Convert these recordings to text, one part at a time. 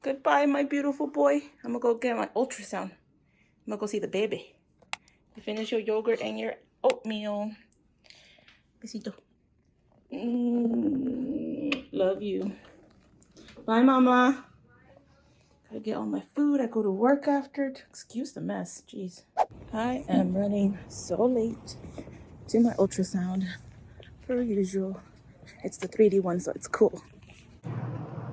Goodbye, my beautiful boy. I'm gonna go get my ultrasound. I'm gonna go see the baby. You finish your yogurt and your oatmeal. Besito. Love you. Bye, mama. Gotta get all my food. I go to work after. Excuse the mess. Jeez. I am running so late to my ultrasound. Per usual. It's the 3D one, so it's cool.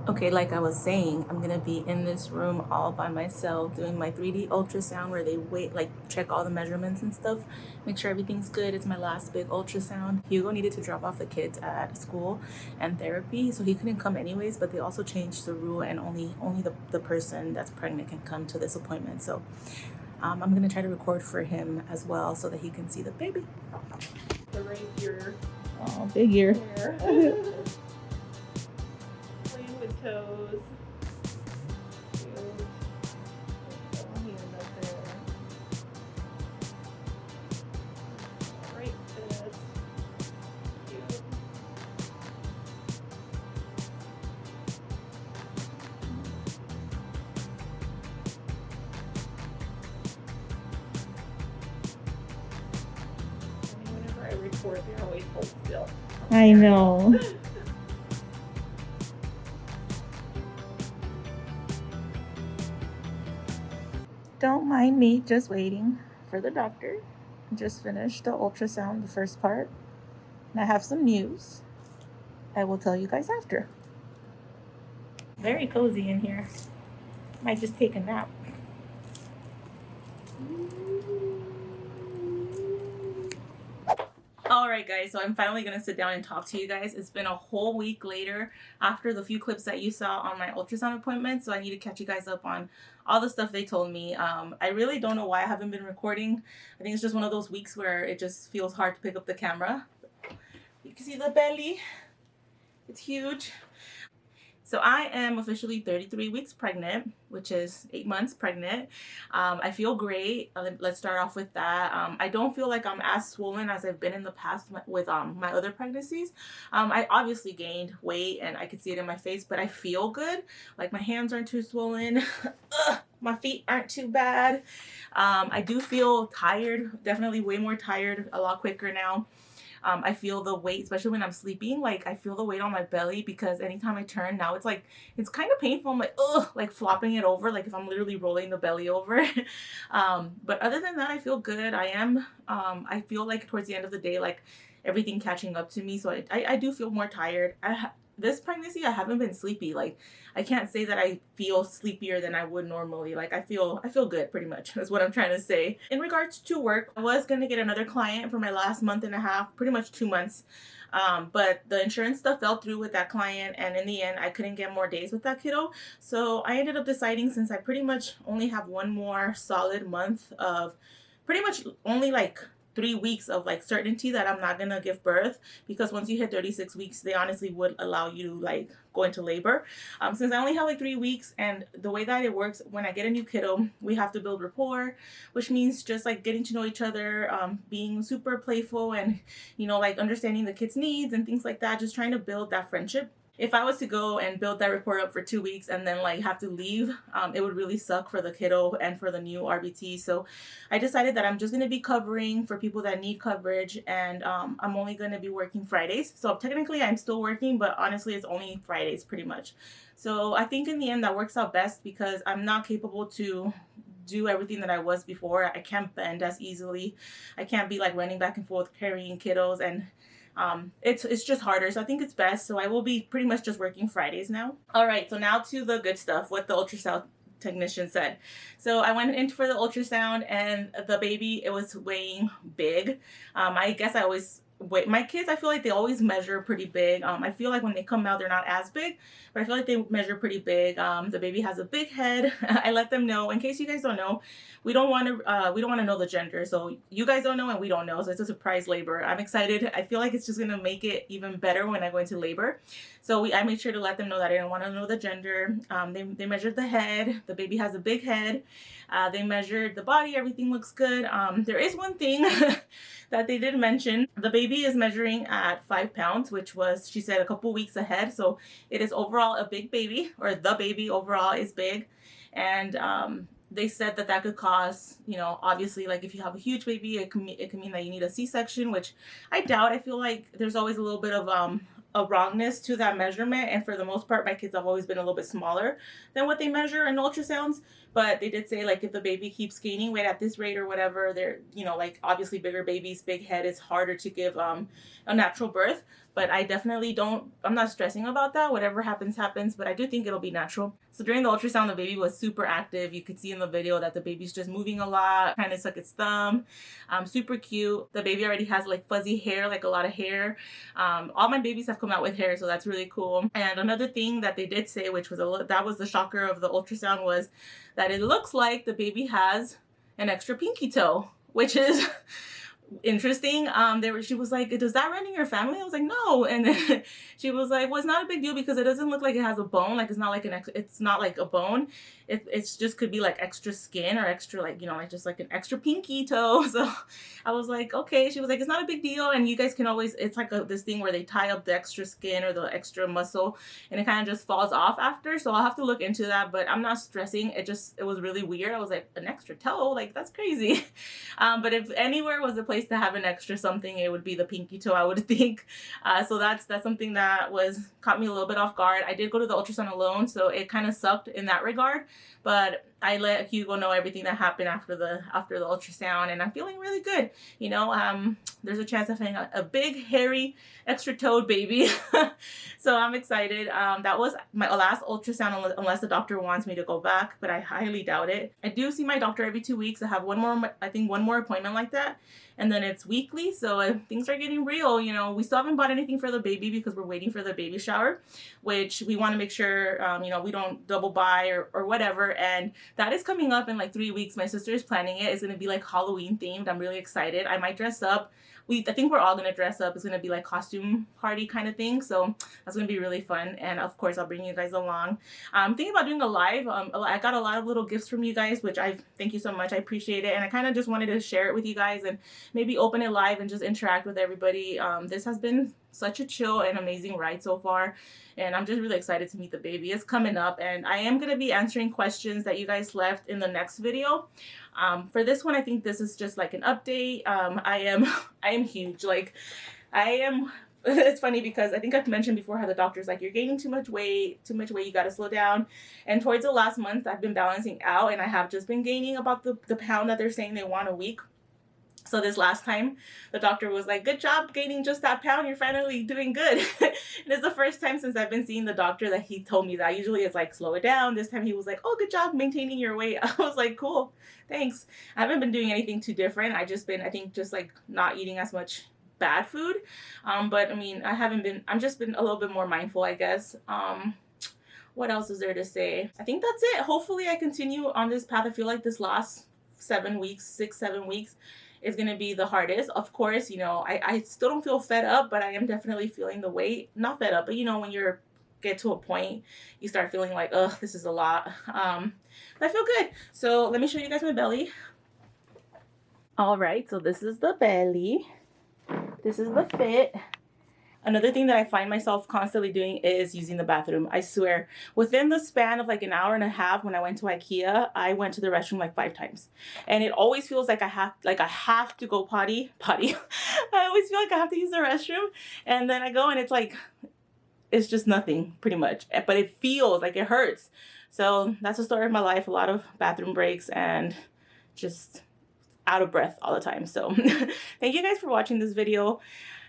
Okay, like I was saying, I'm gonna be in this room all by myself doing my 3D ultrasound where they wait, like check all the measurements and stuff, make sure everything's good. It's my last big ultrasound. Hugo needed to drop off the kids at school and therapy, so he couldn't come anyways, but they also changed the rule and only the person that's pregnant can come to this appointment. So I'm gonna try to record for him as well so that he can see the baby. The rapier. Oh, big ear. Playing with toes. Cute. Right fist. Cute. Whenever I record, they always hold still. I know. Don't mind me, just waiting for the doctor. Just finished the ultrasound, the first part. And I have some news. I will tell you guys after. Very cozy in here. Might just take a nap. Alright guys, so I'm finally going to sit down and talk to you guys. It's been a whole week later after the few clips that you saw on my ultrasound appointment, so I need to catch you guys up on all the stuff they told me. I really don't know why I haven't been recording. I think it's just one of those weeks where it just feels hard to pick up the camera. You can see the belly. It's huge. So I am officially 33 weeks pregnant, which is 8 months pregnant. I feel great. Let's start off with that. I don't feel like I'm as swollen as I've been in the past with my other pregnancies. I obviously gained weight and I could see it in my face, but I feel good. Like my hands aren't too swollen. My feet aren't too bad. I do feel tired, definitely way more tired, a lot quicker now. I feel the weight, especially when I'm sleeping, like I feel the weight on my belly because anytime I turn now, it's like, it's kind of painful. I'm like, ugh, like flopping it over, like if I'm literally rolling the belly over. But other than that, I feel good. I feel like towards the end of the day, like everything catching up to me. So I do feel more tired. This pregnancy, I haven't been sleepy. Like I can't say that I feel sleepier than I would normally. Like I feel good pretty much is what I'm trying to say. In regards to work, I was going to get another client for my last month and a half, pretty much 2 months. But the insurance stuff fell through with that client, and in the end I couldn't get more days with that kiddo. So I ended up deciding, since I pretty much only have one more solid month of pretty much only like 3 weeks of like certainty that I'm not gonna give birth, because once you hit 36 weeks they honestly would allow you to like go into labor. Since I only have like 3 weeks, and the way that it works, when I get a new kiddo we have to build rapport, which means just like getting to know each other, being super playful and, you know, like understanding the kid's needs and things like that, just trying to build that friendship. If I was to go and build that rapport up for 2 weeks and then like have to leave, it would really suck for the kiddo and for the new RBT. So I decided that I'm just going to be covering for people that need coverage, and I'm only going to be working Fridays. So technically I'm still working, but honestly it's only Fridays pretty much. So I think in the end that works out best, because I'm not capable to do everything that I was before. I can't bend as easily. I can't be like running back and forth carrying kiddos, and it's just harder. So I think it's best. So I will be pretty much just working Fridays now. All right, so now to the good stuff, what the ultrasound technician said. So I went in for the ultrasound, and the baby, it was weighing big. I guess I always wait, my kids, I feel like they always measure pretty big. I feel like when they come out they're not as big, but I feel like they measure pretty big. The baby has a big head. I let them know, in case you guys don't know, we don't want to know the gender, so you guys don't know and we don't know, so it's a surprise labor. I'm excited. I feel like it's just gonna make it even better when I go into labor. So I made sure to let them know that I didn't want to know the gender. They measured the head. The baby has a big head. They measured the body. Everything looks good. There is one thing that they did mention. The baby baby is measuring at 5 pounds, which was, she said, a couple weeks ahead. So it is overall a big baby, or the baby overall is big. And they said that that could cause, you know, obviously, like if you have a huge baby, it can mean that you need a C-section, which I doubt. I feel like there's always a little bit of a wrongness to that measurement, and for the most part my kids have always been a little bit smaller than what they measure in ultrasounds. But they did say, like, if the baby keeps gaining weight at this rate or whatever, they're, you know, like obviously bigger babies, big head, it's harder to give a natural birth. But I definitely don't, I'm not stressing about that. Whatever happens, happens. But I do think it'll be natural. So during the ultrasound, the baby was super active. You could see in the video that the baby's just moving a lot, kind of suck its thumb. Super cute. The baby already has like fuzzy hair, like a lot of hair. All my babies have come out with hair, so that's really cool. And another thing that they did say, which was that was the shocker of the ultrasound, was that it looks like the baby has an extra pinky toe, which is interesting. She was like, does that run in your family? I was like, no. And then she was like, well, it's not a big deal because it doesn't look like it has a bone. Like, it's not like it's not like a bone. It's just could be like extra skin or extra, like, you know, like just like an extra pinky toe. So I was like, okay. She was like, it's not a big deal. And you guys can always, it's like this thing where they tie up the extra skin or the extra muscle and it kind of just falls off after. So I'll have to look into that, but I'm not stressing. It was really weird. I was like, an extra toe? Like, that's crazy. But if anywhere was a place to have an extra something, it would be the pinky toe, I would think. So that's something that caught me a little bit off guard. I did go to the ultrasound alone, so it kind of sucked in that regard. But I let Hugo know everything that happened after the ultrasound, and I'm feeling really good. You know, there's a chance of having a big, hairy, extra-toed baby. So I'm excited. That was my last ultrasound, unless the doctor wants me to go back, but I highly doubt it. I do see my doctor every 2 weeks. I have one more appointment like that, and then it's weekly. So if things are getting real, you know, we still haven't bought anything for the baby because we're waiting for the baby shower, which we want to make sure, you know, we don't double buy or whatever. And that is coming up in like 3 weeks. My sister is planning it. It's going to be like Halloween themed. I'm really excited. I might dress up. I think we're all going to dress up. It's going to be like costume party kind of thing. So that's going to be really fun. And of course, I'll bring you guys along. I'm thinking about doing a live. I got a lot of little gifts from you guys, which I thank you so much. I appreciate it. And I kind of just wanted to share it with you guys and maybe open it live and just interact with everybody. This has been such a chill and amazing ride so far, and I'm just really excited to meet the baby. It's coming up, and I am going to be answering questions that you guys left in the next video. For this one, I think this is just like an update. I am huge. Like, it's funny because I think I've mentioned before how the doctor's like, you're gaining too much weight, you got to slow down. And towards the last month, I've been balancing out, and I have just been gaining about the pound that they're saying they want a week. So this last time, the doctor was like, good job gaining just that pound. You're finally doing good. And it's the first time since I've been seeing the doctor that he told me that. Usually it's like, slow it down. This time he was like, oh, good job maintaining your weight. I was like, cool, thanks. I haven't been doing anything too different. I think just like not eating as much bad food. But I mean, I'm just been a little bit more mindful, I guess. What else is there to say? I think that's it. Hopefully I continue on this path. I feel like this last 7 weeks, 6-7 weeks, is going to be the hardest. Of course, you know, I still don't feel fed up, but I am definitely feeling the weight. Not fed up, but you know, when you get to a point, you start feeling like, ugh, this is a lot. I feel good. So let me show you guys my belly. All right, so this is the belly. This is the fit. Another thing that I find myself constantly doing is using the bathroom. I swear, within the span of like an hour and a half when I went to IKEA, I went to the restroom like 5 times. And it always feels like I have to go potty. I always feel like I have to use the restroom. And then I go and it's like, it's just nothing pretty much. But it feels like it hurts. So that's the story of my life. A lot of bathroom breaks and just out of breath all the time. So thank you guys for watching this video.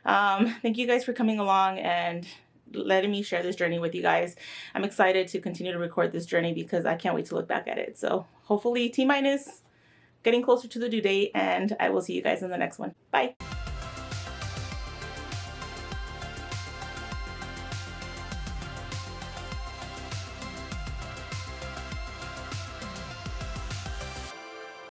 Thank you guys for coming along and letting me share this journey with you guys. I'm excited to continue to record this journey because I can't wait to look back at it. So hopefully T-minus getting closer to the due date, and I will see you guys in the next one. Bye.